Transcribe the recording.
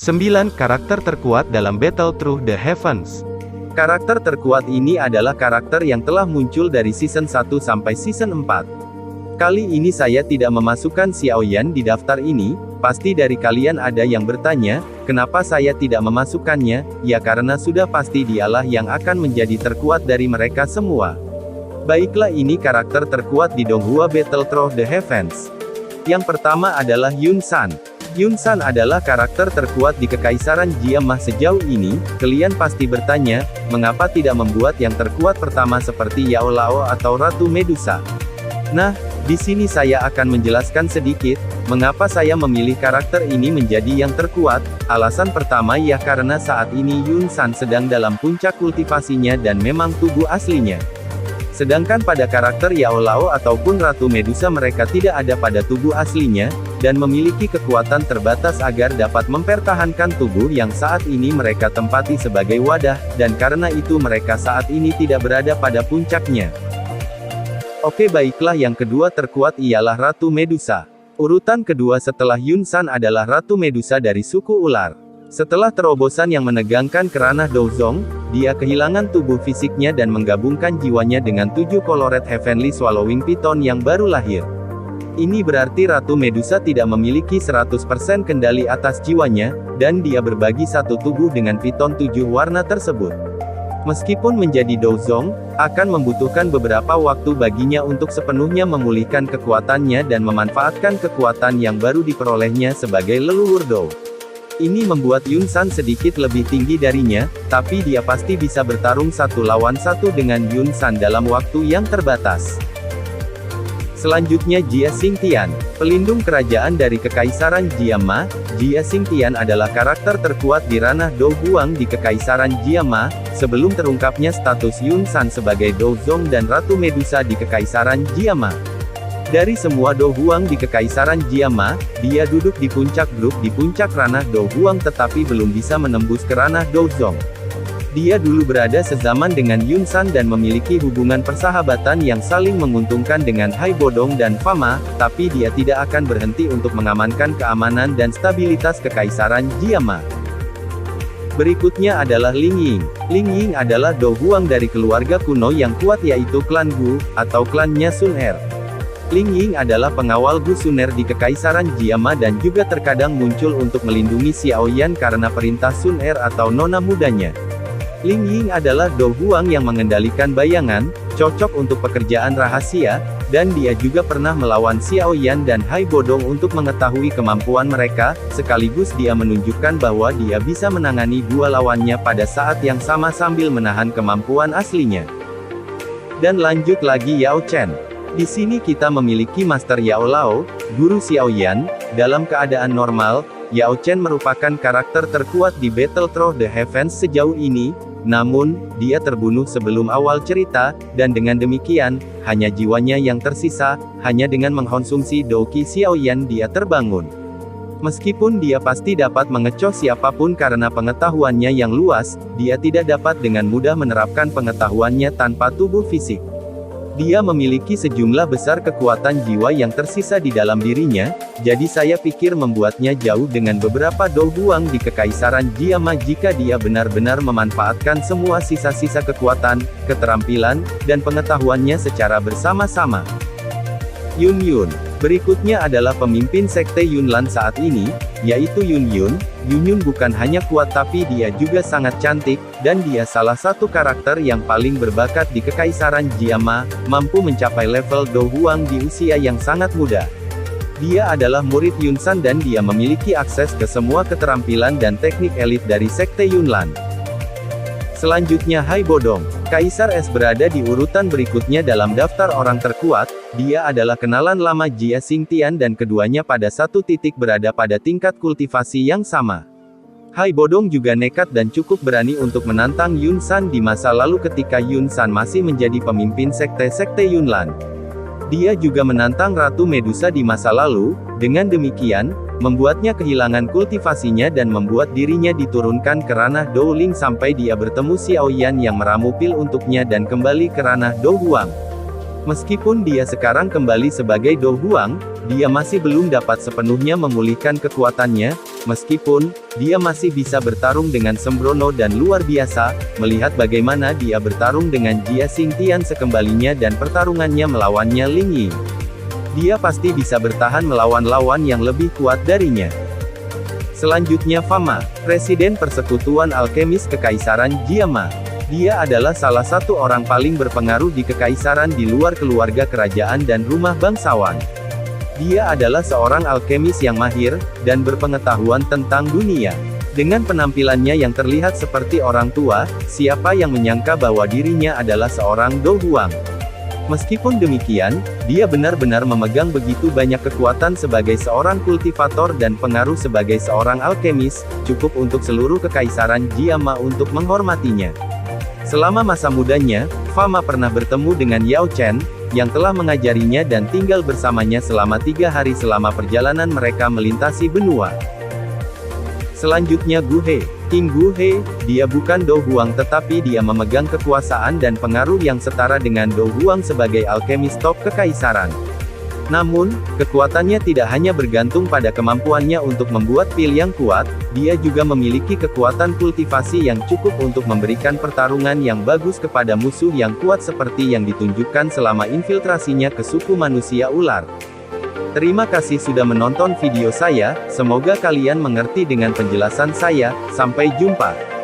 9. Karakter terkuat dalam Battle Through the Heavens. Karakter terkuat ini adalah karakter yang telah muncul dari season 1 sampai season 4. Kali ini saya tidak memasukkan Xiaoyan di daftar ini. Pasti dari kalian ada yang bertanya, kenapa saya tidak memasukkannya? Ya karena sudah pasti dialah yang akan menjadi terkuat dari mereka semua. Baiklah, ini karakter terkuat di Donghua Battle Through the Heavens. Yang pertama adalah Yun San. Yun San adalah karakter terkuat di Kekaisaran Jiamah sejauh ini. Kalian pasti bertanya, mengapa tidak membuat yang terkuat pertama seperti Yao Lao atau Ratu Medusa? Nah, di sini saya akan menjelaskan sedikit, mengapa saya memilih karakter ini menjadi yang terkuat. Alasan pertama ya karena saat ini Yun San sedang dalam puncak kultivasinya dan memang tubuh aslinya. Sedangkan pada karakter Yao Lao ataupun Ratu Medusa mereka tidak ada pada tubuh aslinya, dan memiliki kekuatan terbatas agar dapat mempertahankan tubuh yang saat ini mereka tempati sebagai wadah, dan karena itu mereka saat ini tidak berada pada puncaknya. Oke, baiklah, yang kedua terkuat ialah Ratu Medusa. Urutan kedua setelah Yun San adalah Ratu Medusa dari suku ular. Setelah terobosan yang menegangkan ke ranah Douzong, dia kehilangan tubuh fisiknya dan menggabungkan jiwanya dengan 7 Colored Heavenly Swallowing Python yang baru lahir. Ini berarti Ratu Medusa tidak memiliki 100% kendali atas jiwanya, dan dia berbagi satu tubuh dengan Python 7 warna tersebut. Meskipun menjadi Douzong, akan membutuhkan beberapa waktu baginya untuk sepenuhnya memulihkan kekuatannya dan memanfaatkan kekuatan yang baru diperolehnya sebagai leluhur Dou. Ini membuat Yun San sedikit lebih tinggi darinya, tapi dia pasti bisa bertarung 1 lawan 1 dengan Yun San dalam waktu yang terbatas. Selanjutnya Jia Xingtian, pelindung kerajaan dari Kekaisaran Jiamah. Jia Xingtian adalah karakter terkuat di ranah Dou Huang di Kekaisaran Jiamah, sebelum terungkapnya status Yun San sebagai Douzong dan Ratu Medusa di Kekaisaran Jiamah. Dari semua Dou Huang di Kekaisaran Jiamah, dia duduk di puncak grup di puncak ranah Dou Huang tetapi belum bisa menembus ke ranah Douzong. Dia dulu berada sezaman dengan Yun San dan memiliki hubungan persahabatan yang saling menguntungkan dengan Hai Bodong dan Fama, tapi dia tidak akan berhenti untuk mengamankan keamanan dan stabilitas Kekaisaran Jiamah. Berikutnya adalah Ling Ying. Ling Ying adalah Dou Huang dari keluarga kuno yang kuat yaitu klan Gu, atau klannya Sun Er. Ling Ying adalah pengawal Gu Sun Er di Kekaisaran Jiamah dan juga terkadang muncul untuk melindungi Xiaoyan karena perintah Sun Er atau nona mudanya. Ling Ying adalah Dou Huang yang mengendalikan bayangan, cocok untuk pekerjaan rahasia, dan dia juga pernah melawan Xiaoyan dan Hai Bodong untuk mengetahui kemampuan mereka, sekaligus dia menunjukkan bahwa dia bisa menangani dua lawannya pada saat yang sama sambil menahan kemampuan aslinya. Dan lanjut lagi Yao Chen. Di sini kita memiliki Master Yao Lao, Guru Xiaoyan. Dalam keadaan normal, Yao Chen merupakan karakter terkuat di Battle Through the Heavens sejauh ini, namun, dia terbunuh sebelum awal cerita, dan dengan demikian, hanya jiwanya yang tersisa, hanya dengan mengkonsumsi Douqi Xiaoyan dia terbangun. Meskipun dia pasti dapat mengecoh siapapun karena pengetahuannya yang luas, dia tidak dapat dengan mudah menerapkan pengetahuannya tanpa tubuh fisik. Dia memiliki sejumlah besar kekuatan jiwa yang tersisa di dalam dirinya, jadi saya pikir membuatnya jauh dengan beberapa Dou Huang di Kekaisaran Jiamah jika dia benar-benar memanfaatkan semua sisa-sisa kekuatan, keterampilan, dan pengetahuannya secara bersama-sama. Yun Yun. Berikutnya adalah pemimpin sekte Yunlan saat ini, yaitu Yun Yun. Yun Yun bukan hanya kuat tapi dia juga sangat cantik, dan dia salah satu karakter yang paling berbakat di Kekaisaran Jiamah, mampu mencapai level Dou Huang di usia yang sangat muda. Dia adalah murid Yun San dan dia memiliki akses ke semua keterampilan dan teknik elit dari sekte Yunlan. Selanjutnya Hai Bodong. Kaisar Es berada di urutan berikutnya dalam daftar orang terkuat. Dia adalah kenalan lama Jia Xingtian dan keduanya pada satu titik berada pada tingkat kultivasi yang sama. Hai Bodong juga nekat dan cukup berani untuk menantang Yun San di masa lalu ketika Yun San masih menjadi pemimpin sekte-sekte Yunlan. Dia juga menantang Ratu Medusa di masa lalu, dengan demikian, membuatnya kehilangan kultivasinya dan membuat dirinya diturunkan ke ranah Dou Ling sampai dia bertemu Xiaoyan yang meramu pil untuknya dan kembali ke ranah Dou Huang. Meskipun dia sekarang kembali sebagai Do Huang, dia masih belum dapat sepenuhnya memulihkan kekuatannya, meskipun dia masih bisa bertarung dengan sembrono dan luar biasa. Melihat bagaimana dia bertarung dengan Jia Xingtian sekembalinya dan pertarungannya melawannya Ling Ying, dia pasti bisa bertahan melawan lawan yang lebih kuat darinya. Selanjutnya Fama, Presiden Persekutuan Alkemis Kekaisaran Jiama. Dia adalah salah satu orang paling berpengaruh di kekaisaran di luar keluarga kerajaan dan rumah bangsawan. Dia adalah seorang alkemis yang mahir, dan berpengetahuan tentang dunia. Dengan penampilannya yang terlihat seperti orang tua, siapa yang menyangka bahwa dirinya adalah seorang Do Huang. Meskipun demikian, dia benar-benar memegang begitu banyak kekuatan sebagai seorang kultivator dan pengaruh sebagai seorang alkemis, cukup untuk seluruh kekaisaran Jiama untuk menghormatinya. Selama masa mudanya, Fama pernah bertemu dengan Yao Chen, yang telah mengajarinya dan tinggal bersamanya selama 3 hari selama perjalanan mereka melintasi benua. Selanjutnya Gu He. King Gu He, dia bukan Do Huang tetapi dia memegang kekuasaan dan pengaruh yang setara dengan Do Huang sebagai alkemis top kekaisaran. Namun, kekuatannya tidak hanya bergantung pada kemampuannya untuk membuat pil yang kuat, dia juga memiliki kekuatan kultivasi yang cukup untuk memberikan pertarungan yang bagus kepada musuh yang kuat seperti yang ditunjukkan selama infiltrasinya ke suku manusia ular. Terima kasih sudah menonton video saya, semoga kalian mengerti dengan penjelasan saya, sampai jumpa.